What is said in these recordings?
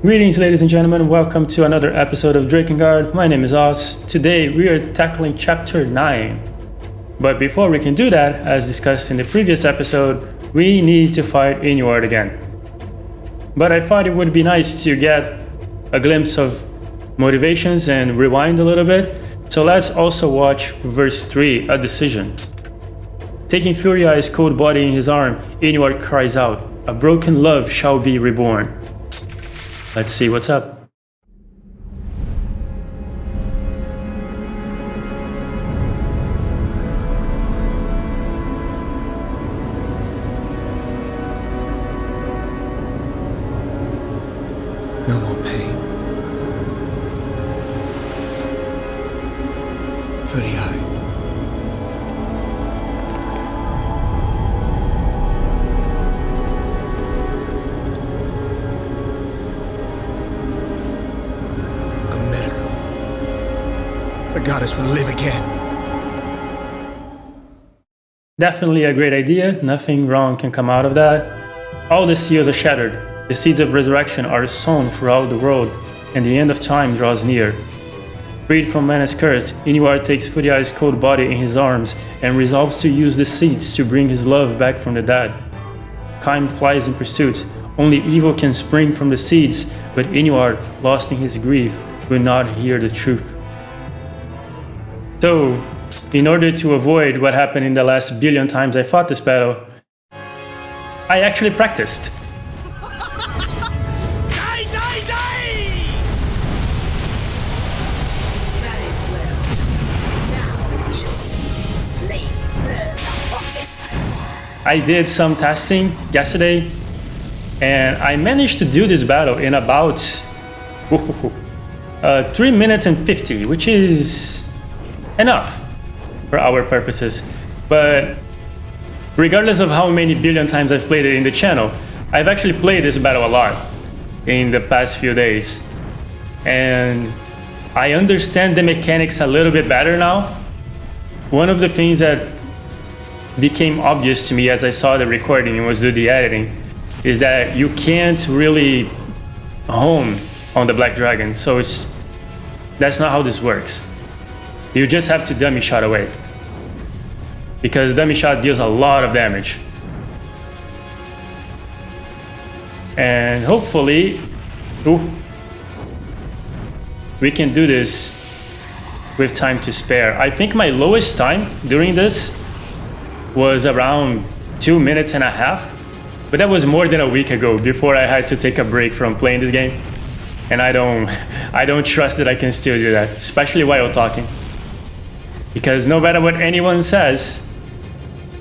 Greetings, ladies and gentlemen. Welcome to another episode of Drakengard. My name is Oz. Today we are tackling Chapter 9. But before we can do that, as discussed in the previous episode, we need to fight Inuart again. But I thought it would be nice to get a glimpse of motivations and rewind a little bit. So let's also watch verse 3, a decision. Taking Furia's cold body in his arm, Inuart cries out, "A broken love shall be reborn." Let's see what's up. No more pain. Furia. The goddess will live again. Definitely a great idea. Nothing wrong can come out of that. All the seals are shattered. The seeds of resurrection are sown throughout the world, and the end of time draws near. Freed from Mana's curse, Inuart takes Furia's cold body in his arms and resolves to use the seeds to bring his love back from the dead. Time flies in pursuit. Only evil can spring from the seeds, but Inuart, lost in his grief, will not hear the truth. So, in order to avoid what happened in the last billion times I fought this battle, I actually practiced. Die, die, die! Very well. Now we shall see these flames burn the hottest. I did some testing yesterday, and I managed to do this battle in about 3 minutes and 50, which is enough for our purposes. But regardless of how many billion times I've played it in the channel, I've actually played this battle a lot in the past few days, and I understand the mechanics a little bit better now. One of the things that became obvious to me as I saw the recording and was doing the editing is that you can't really hone on the Black Dragon, so that's not how this works. You just have to dummy shot away, because dummy shot deals a lot of damage. And hopefully, we can do this with time to spare. I think my lowest time during this was around 2 minutes and a half, but that was more than a week ago, before I had to take a break from playing this game. And I don't trust that I can still do that, especially while talking. Because no matter what anyone says,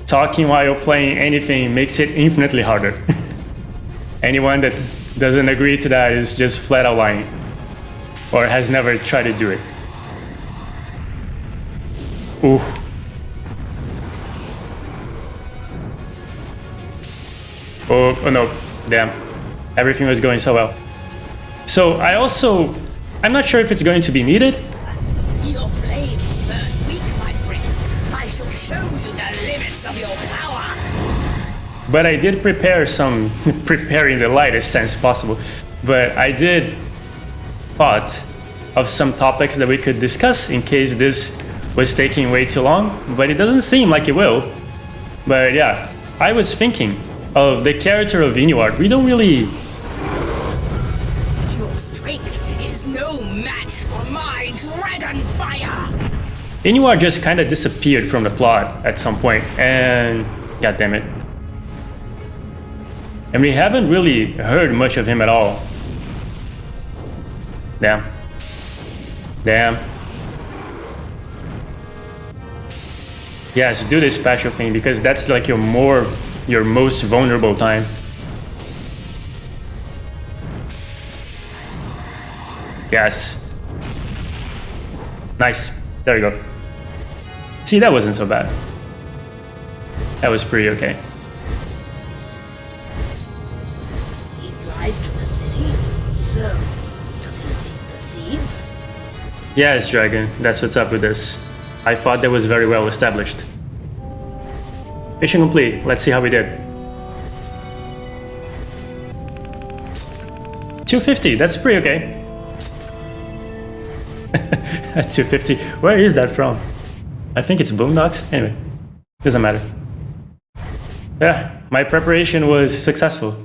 talking while playing anything makes it infinitely harder. Anyone that doesn't agree to that is just flat out lying, or has never tried to do it. Ooh. Oh no, damn. Everything was going so well. So I'm not sure if it's going to be needed. Your flames burn weak, my friend. I shall show you the limits of your power. But I did prepare preparing the lightest sense possible. But I did thought of some topics that we could discuss in case this was taking way too long, but it doesn't seem like it will. But yeah, I was thinking of the character of Inuart. We don't really... Your strength is no match for my dragon fire. Inuart just kind of disappeared from the plot at some point, and god damn it. And we haven't really heard much of him at all. Damn. Damn. Yes, do this special thing, because that's like your most vulnerable time. Yes. Nice. There you go. See, that wasn't so bad. That was pretty okay. He flies to the city. So, does he seek the seeds? Yes, Dragon. That's what's up with this. I thought that was very well established. Mission complete. Let's see how we did. 250, that's pretty okay. That's 250. Where is that from? I think it's Boondocks. Anyway, doesn't matter. Yeah, my preparation was successful.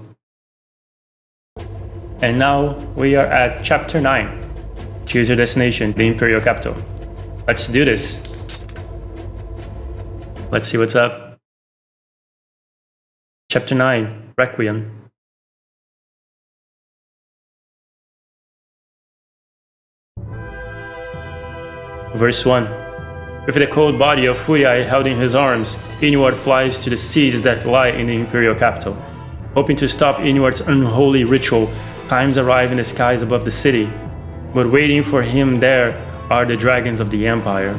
And now we are at chapter 9. Choose your destination, the Imperial Capital. Let's do this. Let's see what's up. Chapter 9, Requiem. Verse 1. With the cold body of Furiai held in his arms, Inuart flies to the seeds that lie in the Imperial Capital. Hoping to stop Inuart's unholy ritual, times arrive in the skies above the city. But waiting for him there are the dragons of the Empire.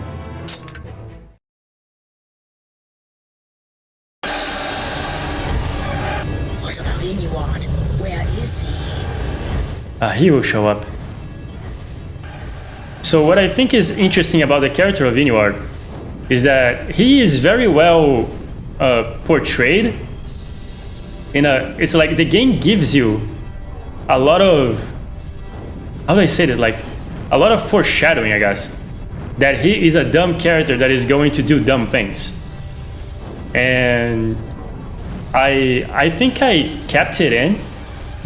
What about Inuart? Where is he? He will show up. So what I think is interesting about the character of Inuart is that he is very well portrayed. It's like the game gives you a lot of, how do I say this? Like a lot of foreshadowing, I guess, that he is a dumb character that is going to do dumb things. And I think I kept it in,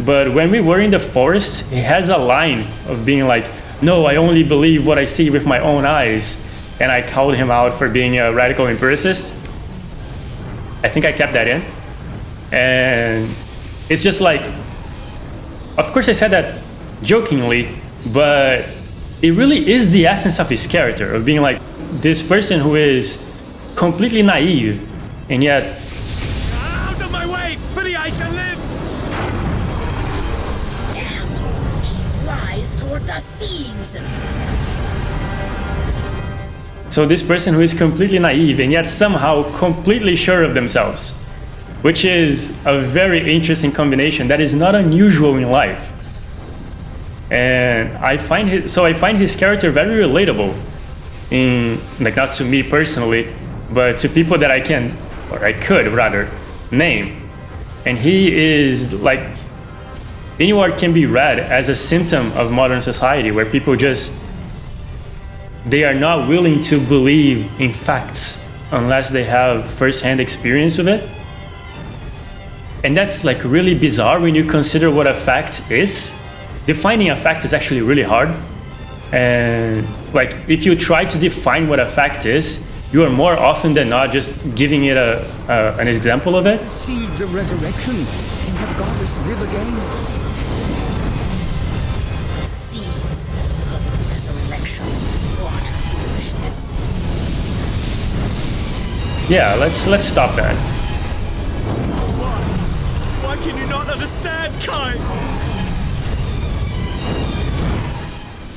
but when we were in the forest, he has a line of being like, "No, I only believe what I see with my own eyes," and I called him out for being a radical empiricist. I think I kept that in, and it's just like, of course I said that jokingly, but it really is the essence of his character, of being like this person who is completely naive, and yet... Out of my way! For the I shall live! Damn! He flies toward the seeds! So this person who is completely naive and yet somehow completely sure of themselves, which is a very interesting combination that is not unusual in life. And I find his character very relatable, in, like, not to me personally, but to people that I can, or I could rather, name. And he is like, Inuart can be read as a symptom of modern society, where people just, they are not willing to believe in facts unless they have first-hand experience with it. And that's like really bizarre when you consider what a fact is. Defining a fact is actually really hard. And like, if you try to define what a fact is, you are more often than not just giving it an example of it. The seeds of resurrection. Can the goddess live again? The seeds of resurrection. What foolishness. Yeah, let's stop that. Why can you not understand, Kai?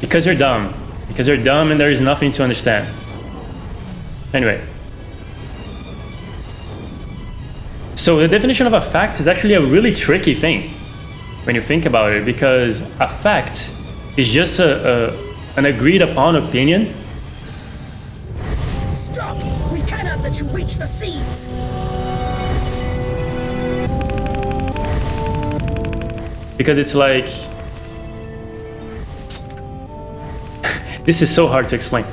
Because you're dumb. Because you're dumb and there is nothing to understand. Anyway. So the definition of a fact is actually a really tricky thing when you think about it, because a fact is just an agreed upon opinion. Stop! We cannot let you reach the seeds! Because it's like... This is so hard to explain.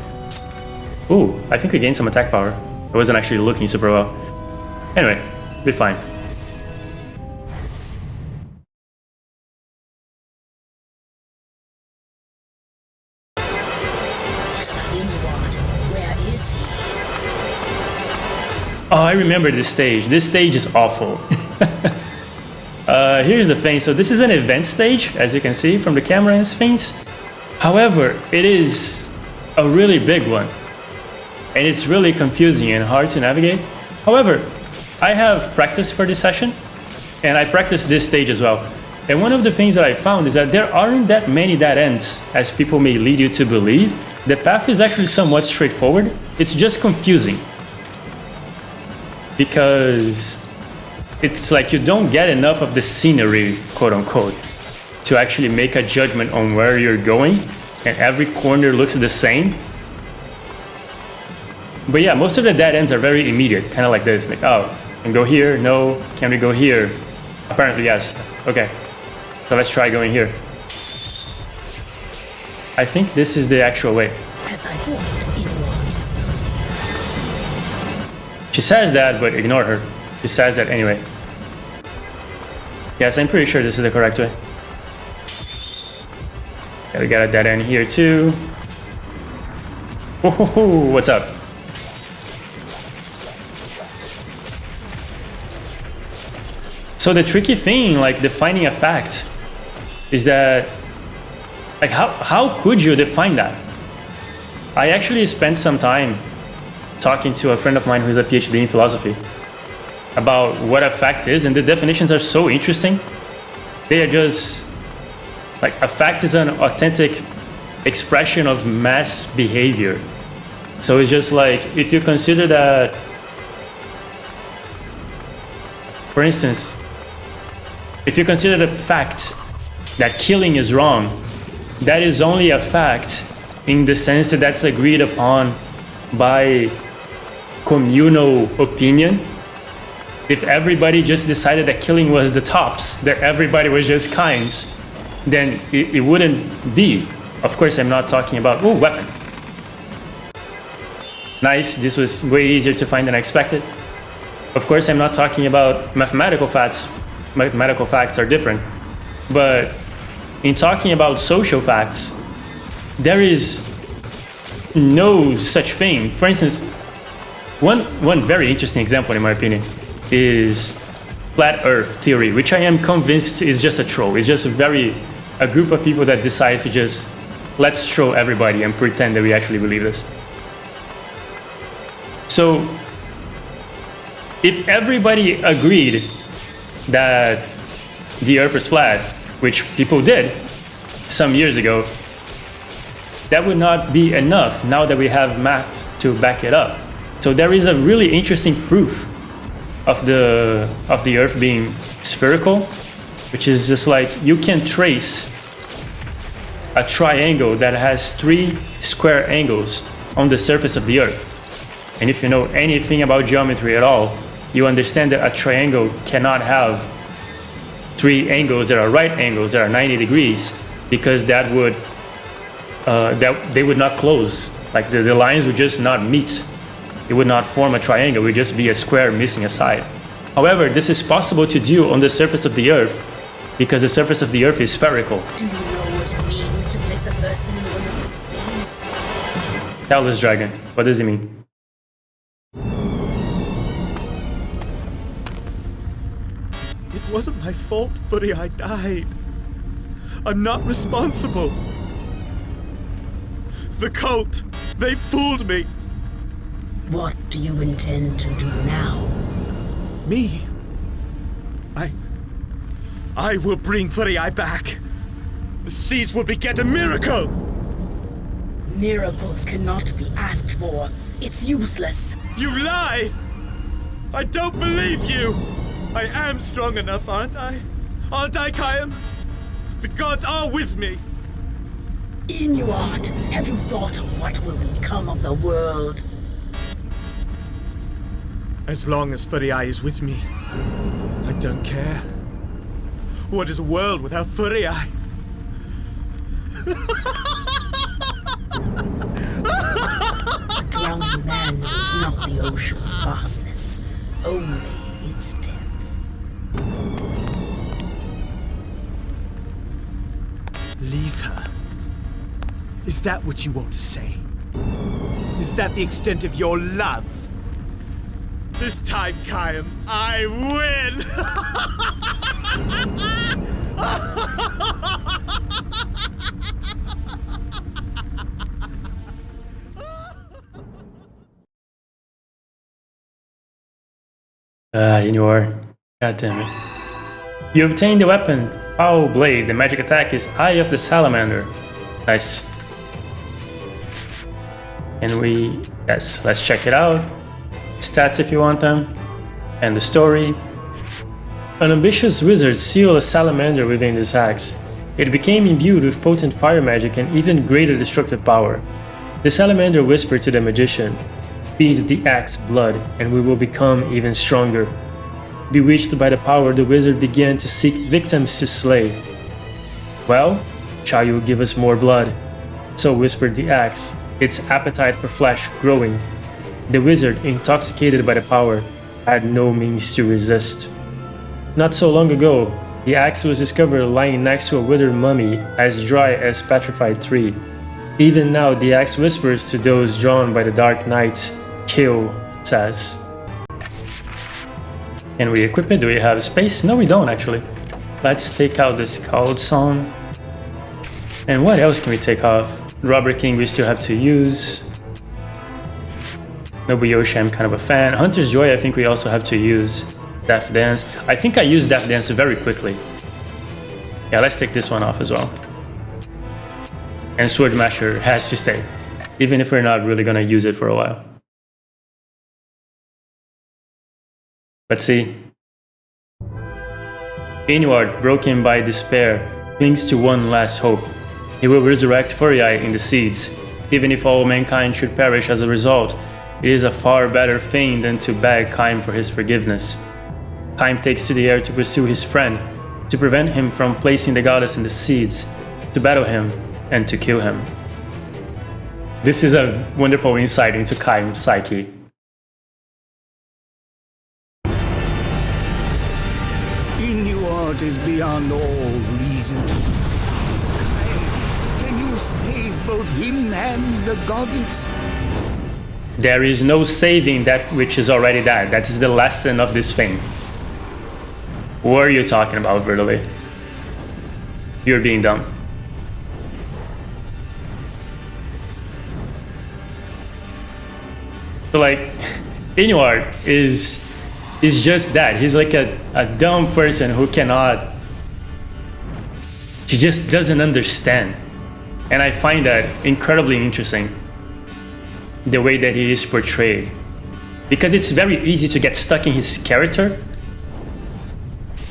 Ooh, I think we gained some attack power. I wasn't actually looking super well. Anyway, be fine. Where is he? Oh, I remember this stage. This stage is awful. Here's the thing. So this is an event stage, as you can see from the camera and things. However, it is a really big one. And it's really confusing and hard to navigate. However, I have practiced for this session, and I practiced this stage as well. And one of the things that I found is that there aren't that many dead ends as people may lead you to believe. The path is actually somewhat straightforward. It's just confusing. Because it's like you don't get enough of the scenery, quote unquote, to actually make a judgment on where you're going, and every corner looks the same. But yeah, most of the dead ends are very immediate, kind of like this, like, oh, can go here, no, can we go here? Apparently yes, okay, so let's try going here. I think this is the actual way. As I thought, Inuart is not here. She says that, but ignore her. She says that anyway. Yes, I'm pretty sure this is the correct way. Yeah, we got a dead end here too. Whoa, what's up? So the tricky thing, like defining a fact, is that, like, how could you define that? I actually spent some time talking to a friend of mine who's a PhD in philosophy about what a fact is, and the definitions are so interesting. They are just like, a fact is an authentic expression of mass behavior. So it's just like, if you consider that, for instance, if you consider the fact that killing is wrong, that is only a fact in the sense that that's agreed upon by communal opinion. If everybody just decided that killing was the tops, that everybody was just kinds, then it wouldn't be. Of course, I'm not talking about, oh, weapon. Nice, this was way easier to find than I expected. Of course, I'm not talking about mathematical facts. Mathematical facts are different. But in talking about social facts, there is no such thing. For instance, one very interesting example, in my opinion, is flat Earth theory, which I am convinced is just a troll. It's just a group of people that decide to just let's troll everybody and pretend that we actually believe this. So if everybody agreed that the Earth is flat, which people did some years ago, that would not be enough now that we have math to back it up. So there is a really interesting proof of the Earth being spherical, which is just like, you can trace a triangle that has 3 square angles on the surface of the Earth. And if you know anything about geometry at all, you understand that a triangle cannot have 3 angles that are right angles that are 90 degrees, because that would they would not close. Like the lines would just not meet. It would not form a triangle. It would just be a square missing a side. However, this is possible to do on the surface of the Earth because the surface of the Earth is spherical. Do you know what it means to place a person in one of the seas? Tell this dragon. What does it mean? It wasn't my fault Furiai died. I'm not responsible. The cult, they fooled me. What do you intend to do now? Me? I will bring Furiai back. The seas will beget a miracle. Miracles cannot be asked for. It's useless. You lie! I don't believe you! I am strong enough, aren't I? Aren't I, Kayam? The gods are with me! Inuart, have you thought of what will become of the world? As long as Furiai is with me, I don't care. What is a world without Furiai? A drowning man knows not the ocean's vastness, only its depth. Leave her. Is that what you want to say? Is that the extent of your love? This time, Kayam, I win! Inuart. God damn it. You obtain the weapon, Foul Blade. The magic attack is Eye of the Salamander. Nice. And yes, let's check it out. Stats if you want them. And the story. An ambitious wizard sealed a salamander within his axe. It became imbued with potent fire magic and even greater destructive power. The salamander whispered to the magician, "Feed the axe blood, and we will become even stronger." Bewitched by the power, the wizard began to seek victims to slay. "Well, shall you give us more blood?" So whispered the axe, its appetite for flesh growing. The wizard, intoxicated by the power, had no means to resist. Not so long ago, the axe was discovered lying next to a withered mummy as dry as petrified tree. Even now, the axe whispers to those drawn by the dark nights, "Kill," it says. Can we equip it? Do we have space? No, we don't actually. Let's take out this Called Song. And what else can we take off? Robber King we still have to use. Nobuyoshi, I'm kind of a fan. Hunter's Joy I think we also have to use. Death Dance. I think I used Death Dance very quickly. Yeah, let's take this one off as well. And Sword Masher has to stay, even if we're not really gonna use it for a while. Let's see. Inuart, broken by despair, clings to one last hope. He will resurrect Furiae in the seeds. Even if all mankind should perish as a result, it is a far better thing than to beg Kaim for his forgiveness. Kaim takes to the air to pursue his friend, to prevent him from placing the goddess in the seeds, to battle him, and to kill him. This is a wonderful insight into Kaim's psyche. Inuart is beyond all reason. Can you save both him and the goddess? There is no saving that which is already dead. That is the lesson of this thing. What are you talking about, Vertily? You're being dumb. So like, Inuart is just that. He's like a dumb person who cannot... She just doesn't understand. And I find that incredibly interesting. The way that he is portrayed. Because it's very easy to get stuck in his character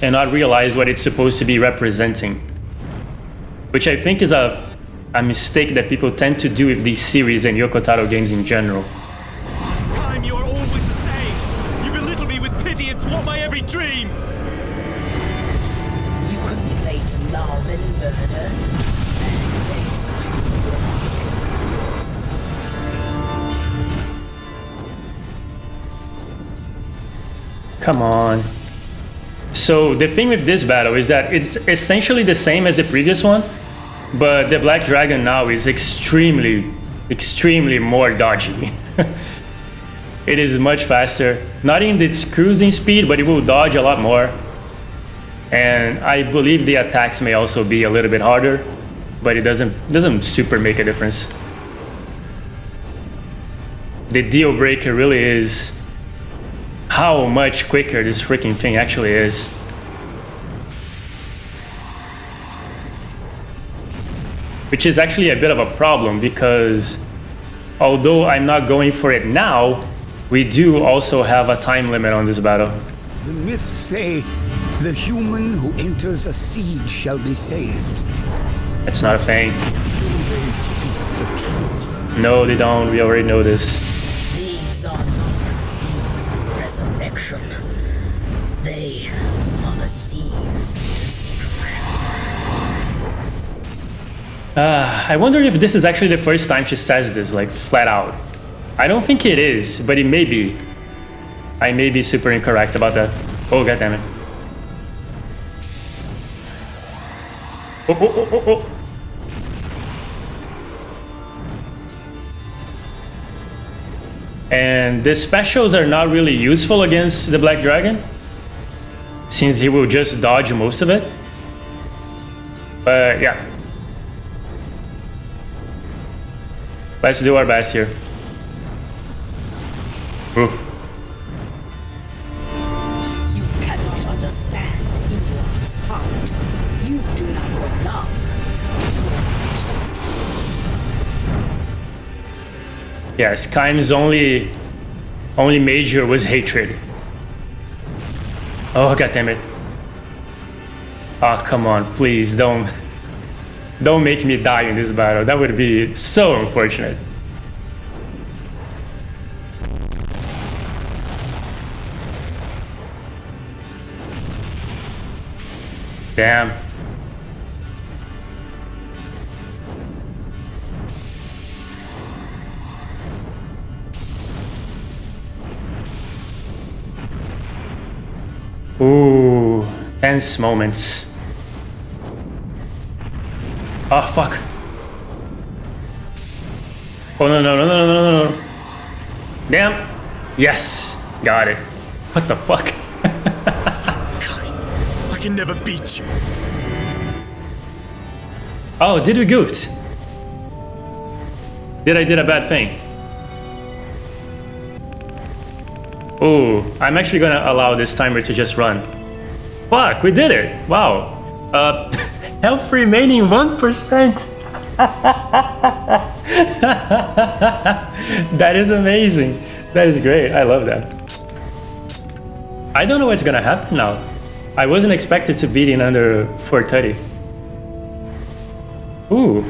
and not realize what it's supposed to be representing. Which I think is a mistake that people tend to do with these series and Yoko Taro games in general. Kaim, you are always the same. You belittle me with pity and thwart my every dream. You conflate love and murder. There's the truth where I can see. Come on. So the thing with this battle is that it's essentially the same as the previous one, but the Black Dragon now is extremely more dodgy. It is much faster, not in its cruising speed, but it will dodge a lot more. And I believe the attacks may also be a little bit harder, but it doesn't super make a difference. The deal breaker really is how much quicker this freaking thing actually is. Which is actually a bit of a problem because although I'm not going for it now, we do also have a time limit on this battle. The myths say the human who enters a seed shall be saved. It's not a thing. They speak the truth. No, they don't. We already know this. These are not the seeds of resurrection. They are the seeds of destruction. I wonder if this is actually the first time she says this, like, flat out. I don't think it is, but it may be. I may be super incorrect about that. Oh, goddammit. Oh. And the specials are not really useful against the Black Dragon, since he will just dodge most of it. But yeah. Let's do our best here. Ooh. You cannot understand Inuart's heart. You do not know love. Yes, Kaim's only major was hatred. Oh, goddammit. Oh, come on, please don't make me die in this battle. That would be so unfortunate. Damn. Ooh, tense moments. Oh, fuck. Oh, no, no, no, no, no, no, no. Damn. Yes. Got it. What the fuck? I can never beat you. Oh, did we goofed? Did I did a bad thing? Ooh, I'm actually gonna allow this timer to just run. Fuck, we did it! Wow. Health remaining 1%. That is amazing. That is great. I love that. I don't know what's gonna happen now. I wasn't expected to beat in under 430. Ooh.